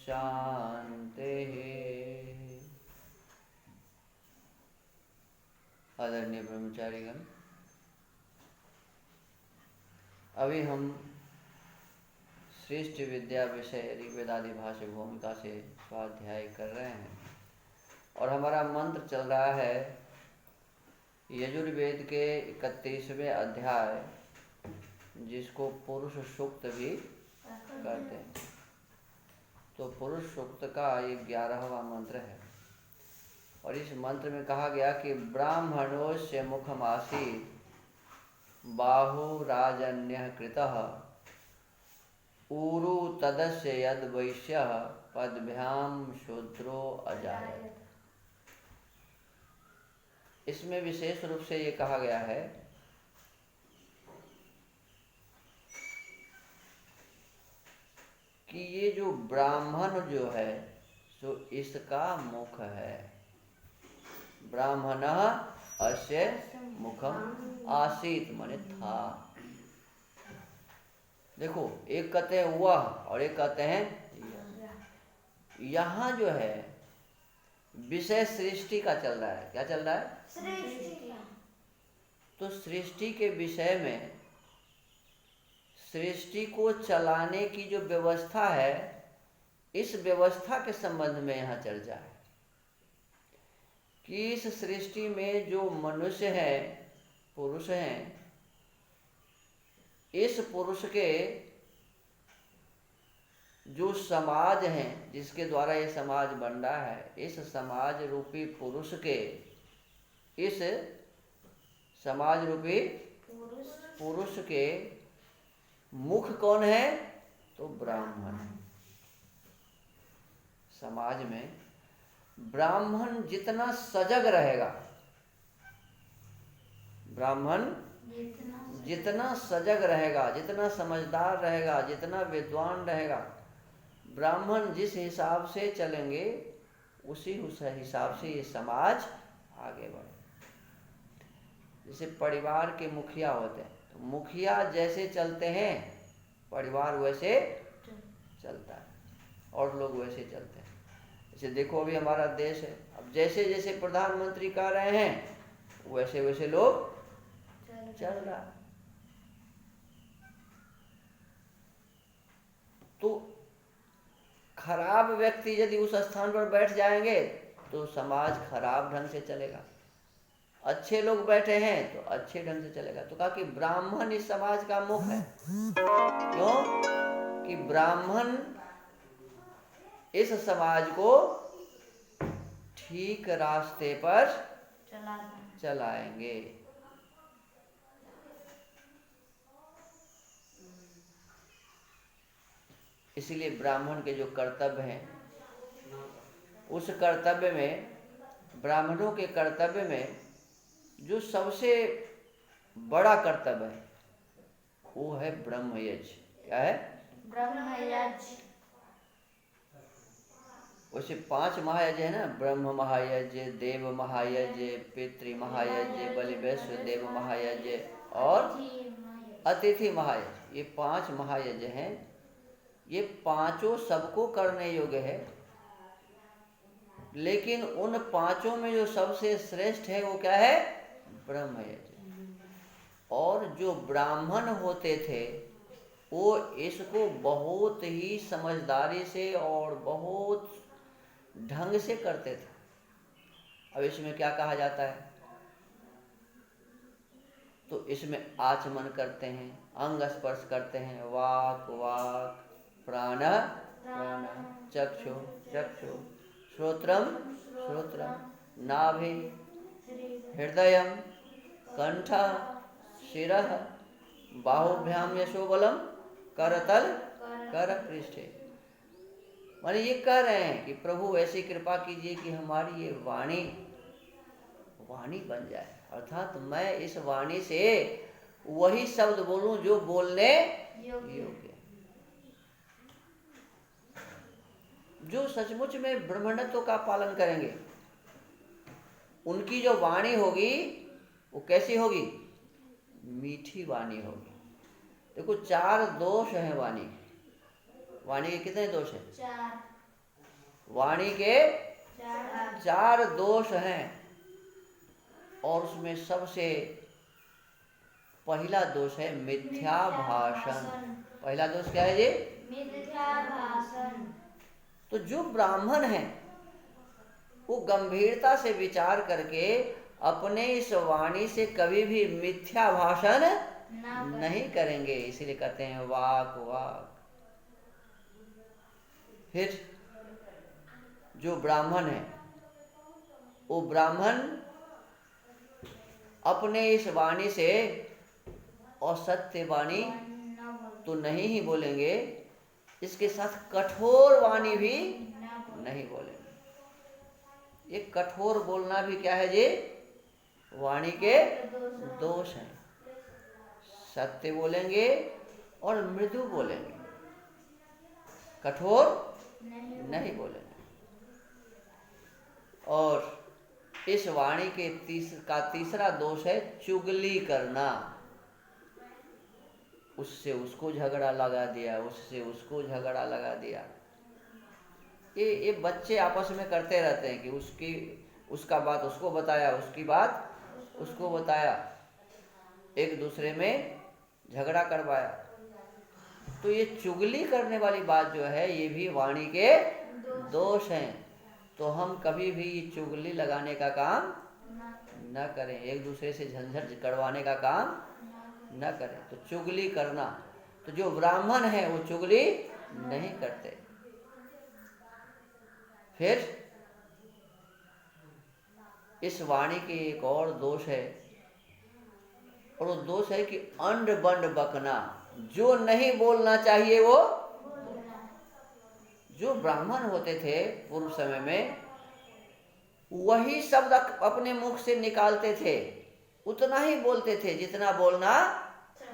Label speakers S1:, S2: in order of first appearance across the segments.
S1: शान्तिः। आदरणीय ब्रह्मचारीगण, अभी हम श्रेष्ठ विद्या विषय ऋग्वेदादि भाष्य भूमिका से स्वाध्याय कर रहे हैं और हमारा मंत्र चल रहा है यजुर्वेद के 31वें अध्याय, जिसको पुरुष सूक्त भी कहते हैं। तो पुरुष सूक्त का ये 11वां मंत्र है और इस मंत्र में कहा गया कि ब्राह्मणोस्य मुखमासीत् बाहुराजन्यः कृतः ऊरु तदस्य यद वैश्यः पद्भ्याम शूद्रो अजायत। इसमें विशेष रूप से ये कहा गया है कि ये जो ब्राह्मण जो है सो इसका मुख है। ब्राह्मणः अस्य मुखम आसीत माने था। देखो, एक कहते हैं वह और एक कहते हैं यहाँ जो है विषय सृष्टि का चल रहा है। क्या चल रहा है? सृष्टि। तो सृष्टि के विषय में सृष्टि को चलाने की जो व्यवस्था है, इस व्यवस्था के संबंध में यहाँ चर्चा है कि इस सृष्टि में जो मनुष्य है, पुरुष हैं, इस पुरुष के जो समाज है, जिसके द्वारा ये समाज बन रहा है, इस समाज रूपी पुरुष के, इस समाज रूपी पुरुष के मुख कौन है? तो ब्राह्मण। समाज में ब्राह्मण जितना सजग रहेगा, ब्राह्मण जितना सजग रहेगा, जितना समझदार रहेगा, जितना विद्वान रहेगा, ब्राह्मण जिस हिसाब से चलेंगे उसी हिसाब से ये समाज आगे बढ़े। जैसे परिवार के मुखिया होते हैं, तो मुखिया जैसे चलते हैं परिवार वैसे चलता है और लोग वैसे चलते हैं। जैसे देखो अभी हमारा देश है, अब जैसे जैसे प्रधानमंत्री कह रहे हैं वैसे वैसे लोग चल रहा है। तो खराब व्यक्ति यदि उस स्थान पर बैठ जाएंगे तो समाज खराब ढंग से चलेगा। अच्छे लोग बैठे हैं तो अच्छे ढंग से चलेगा। तो कहा कि ब्राह्मण इस समाज का मुख है। क्यों? कि ब्राह्मण इस समाज को ठीक रास्ते पर चलाएंगे। इसीलिए ब्राह्मण के जो कर्तव्य हैं, उस कर्तव्य में, ब्राह्मणों के कर्तव्य में जो सबसे बड़ा कर्तव्य है वो है ब्रह्मयज्ञ। क्या है? ब्रह्मयज्ञ। वैसे 5 महायज्ञ है ना, ब्रह्म महायज्ञ, देव महायज्ञ, पितृ महायज्ञ, बलि वैश्व देव महायज्ञ और अतिथि महायज्ञ। ये 5 महायज्ञ हैं। ये पांचों सबको करने योग्य है, लेकिन उन पांचों में जो सबसे श्रेष्ठ है वो क्या है? ब्रह्मयज्ञ। और जो ब्राह्मण होते थे वो इसको बहुत ही समझदारी से और बहुत ढंग से करते थे। अब इसमें क्या कहा जाता है? तो इसमें आचमन करते हैं, अंग स्पर्श करते हैं, वाक वाक, प्राण प्राण, चक्षु चक्षु, श्रोत्रम श्रोत्रम, नाभि हृदयम, कंठ शिरः, बाहुभ्याम यशोबलम, करतल कर पृष्ठे। माने ये कह रहे हैं कि प्रभु ऐसी कृपा कीजिए कि हमारी ये वाणी बन जाए, अर्थात मैं इस वाणी से वही शब्द बोलूं जो बोलने योग्य, जो सचमुच में ब्रह्मण्यत्व का पालन करेंगे। उनकी जो वाणी होगी वो कैसी होगी? मीठी वाणी होगी। देखो 4 दोष हैं वाणी के कितने दोष हैं? 4। वाणी के 4 दोष हैं, और उसमें सबसे पहला दोष है मिथ्या भाषण। पहला दोष क्या है जी?
S2: मिथ्या भाषण।
S1: तो जो ब्राह्मण है वो गंभीरता से विचार करके अपने इस वाणी से कभी भी मिथ्या भाषण नहीं करेंगे, इसीलिए कहते हैं वाक वाक। फिर जो ब्राह्मण है वो ब्राह्मण अपने इस वाणी से असत्य वाणी तो नहीं ही बोलेंगे, इसके साथ कठोर वाणी भी नहीं बोलेंगे। ये कठोर बोलना भी क्या है जी? वाणी के दोष हैं। सत्य बोलेंगे और मृदु बोलेंगे, कठोर नहीं बोलेंगे। और इस वाणी के तीसरा दोष है चुगली करना। उससे उसको झगड़ा लगा दिया, उससे उसको झगड़ा लगा दिया। ये बच्चे आपस में करते रहते हैं कि उसका बात उसको बताया, उसकी बात उसको बताया, एक दूसरे में झगड़ा करवाया। तो ये चुगली करने वाली बात जो है ये भी वाणी के दोष हैं। तो हम कभी भी चुगली लगाने का काम न करें, एक दूसरे से झंझट करवाने का काम न करें। तो चुगली करना, तो जो ब्राह्मण है वो चुगली नहीं करते। फिर इस वाणी के एक और दोष है, और वो दोष है कि अंड बंड बकना। जो नहीं बोलना चाहिए वो, जो ब्राह्मण होते थे पूर्व समय में वही शब्द अपने मुख से निकालते थे, उतना ही बोलते थे जितना बोलना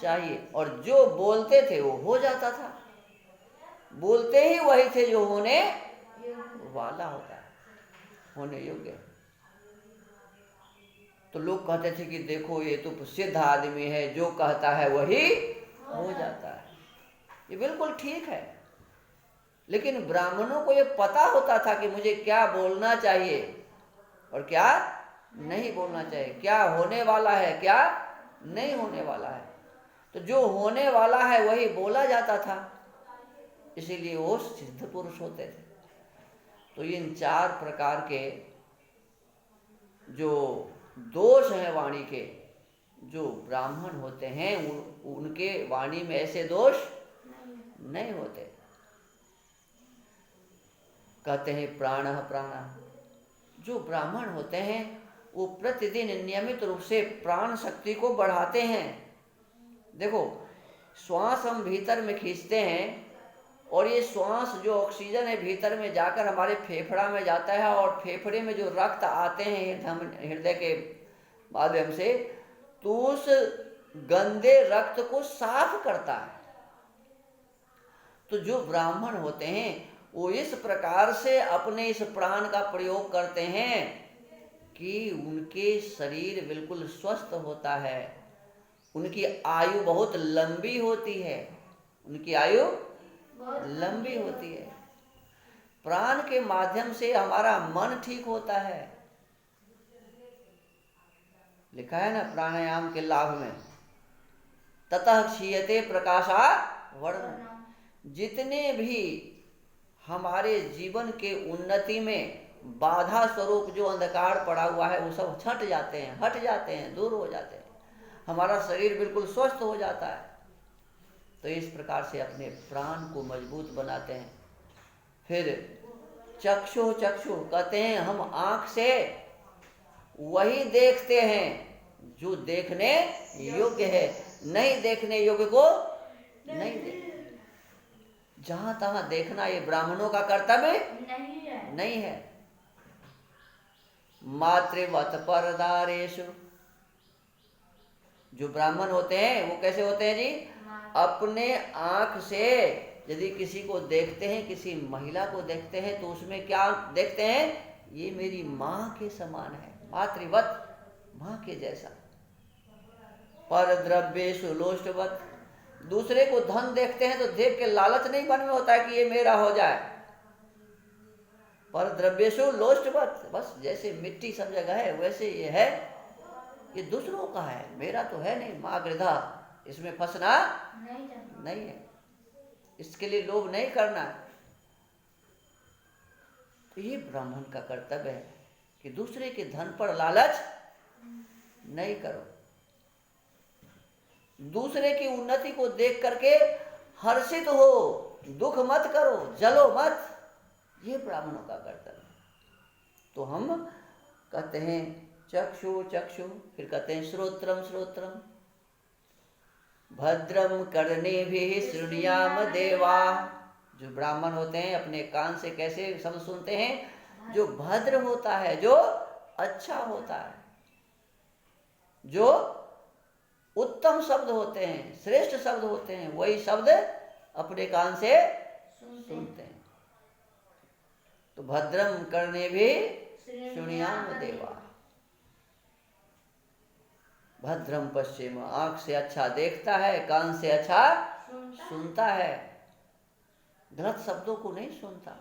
S1: चाहिए, और जो बोलते थे वो हो जाता था। बोलते ही वही थे जो होने वाला होता है, होने योग्य। तो लोग कहते थे कि देखो ये तो सिद्ध आदमी है, जो कहता है वही हो जाता है। ये बिल्कुल ठीक है, लेकिन ब्राह्मणों को ये पता होता था कि मुझे क्या बोलना चाहिए और क्या नहीं बोलना चाहिए, क्या होने वाला है क्या नहीं होने वाला है। तो जो होने वाला है वही बोला जाता था, इसीलिए वो सिद्ध पुरुष होते थे। तो इन 4 प्रकार के जो दोष हैं वाणी के, जो ब्राह्मण होते हैं उनके वाणी में ऐसे दोष नहीं होते। कहते हैं प्राण प्राण। जो ब्राह्मण होते हैं वो प्रतिदिन नियमित रूप से प्राण शक्ति को बढ़ाते हैं। देखो श्वास हम भीतर में खींचते हैं, और ये श्वास जो ऑक्सीजन है भीतर में जाकर हमारे फेफड़ा में जाता है, और फेफड़े में जो रक्त आते हैं हृदय के माध्यम से, तो उस गंदे रक्त को साफ करता है। तो जो ब्राह्मण होते हैं वो इस प्रकार से अपने इस प्राण का प्रयोग करते हैं कि उनके शरीर बिल्कुल स्वस्थ होता है, उनकी आयु बहुत लंबी होती है, उनकी आयु लंबी होती है। प्राण के माध्यम से हमारा मन ठीक होता है। लिखा है ना प्राणायाम के लाभ में, ततः क्षीयते प्रकाशा वर्ण। जितने भी हमारे जीवन के उन्नति में बाधा स्वरूप जो अंधकार पड़ा हुआ है वो सब छट जाते हैं, हट जाते हैं, दूर हो जाते हैं, हमारा शरीर बिल्कुल स्वस्थ हो जाता है। तो इस प्रकार से अपने प्राण को मजबूत बनाते हैं। फिर चक्षु चक्षु कहते हैं हम आंख से वही देखते हैं जो देखने योग्य है, नहीं देखने योग्य को नहीं देखते। जहां तहां देखना ये ब्राह्मणों का कर्तव्य नहीं है। मातृवत परदारेषु। जो ब्राह्मण होते हैं वो कैसे होते हैं जी? अपने आंख से यदि किसी को देखते हैं, किसी महिला को देखते हैं, तो उसमें क्या देखते हैं? ये मेरी मां के समान है, मातृवत, मां के जैसा। पर द्रव्येषु लोष्टवत। दूसरे को धन देखते हैं तो देख के लालच नहीं मन में होता है कि ये मेरा हो जाए। पर द्रव्येषु लोष्टवत्, बस जैसे मिट्टी सब जगह है वैसे ये है, ये दूसरों का है, मेरा तो है नहीं। माँ गृधा, इसमें फंसना नहीं है, इसके लिए लोभ नहीं करना। तो ये ब्राह्मण का कर्तव्य है कि दूसरे के धन पर लालच नहीं करो, दूसरे की उन्नति को देख करके हर्षित हो, दुख मत करो, जलो मत, ये ब्राह्मणों का कर्तव्य। तो हम कहते हैं चक्षु चक्षु, फिर कहते हैं श्रोत्रम श्रोत्रम, भद्रम कर्णेभिः शृणुयाम देवा। जो ब्राह्मण होते हैं अपने कान से कैसे शब्द सुनते हैं? जो भद्र होता है, जो अच्छा होता है, जो उत्तम शब्द होते हैं, श्रेष्ठ शब्द होते हैं, वही शब्द अपने कान से सुनते हैं। तो भद्रम कर्णेभिः शृणुयाम देवा, भद्रम पश्चिम, आंख से अच्छा देखता है, कान से अच्छा सुनता है, गलत शब्दों को नहीं सुनता,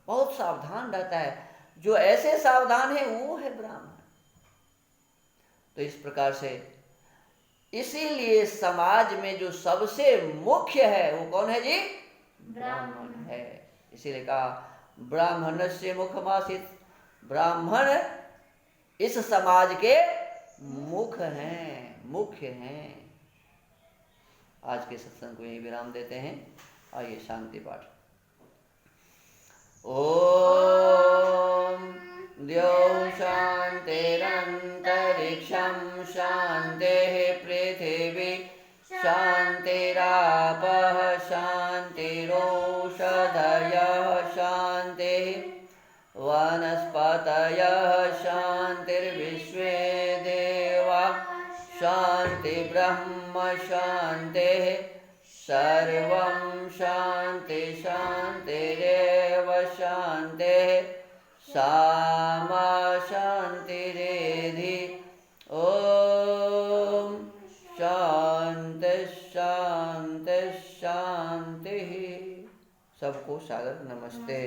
S1: बहुत सावधान रहता है। जो ऐसे सावधान है वो है ब्राह्मण। तो इस प्रकार से इसीलिए समाज में जो सबसे मुख्य है वो कौन है जी? ब्राह्मण है। इसीलिए कहा ब्राह्मणस्य मुखमासीत्, ब्राह्मण इस समाज के मुख हैं, मुख्य हैं। आज के सत्संग को यही विराम देते हैं। आइए शांति पाठ। ओम द्यौः शान्तिरन्तरिक्षं शान्तिः पृथिवी शान्तिरापः शान्तिरोषधयः शान्तिः वनस्पतयः शान्तिर्विश्वे देवा शान्ति ब्रह्म शान्तिः सर्वं शान्ति शान्तिरेव शान्तिः सामा शान्तिरेधि। ओम शान्ति शान्ति शान्तिः। सबको सादर नमस्ते।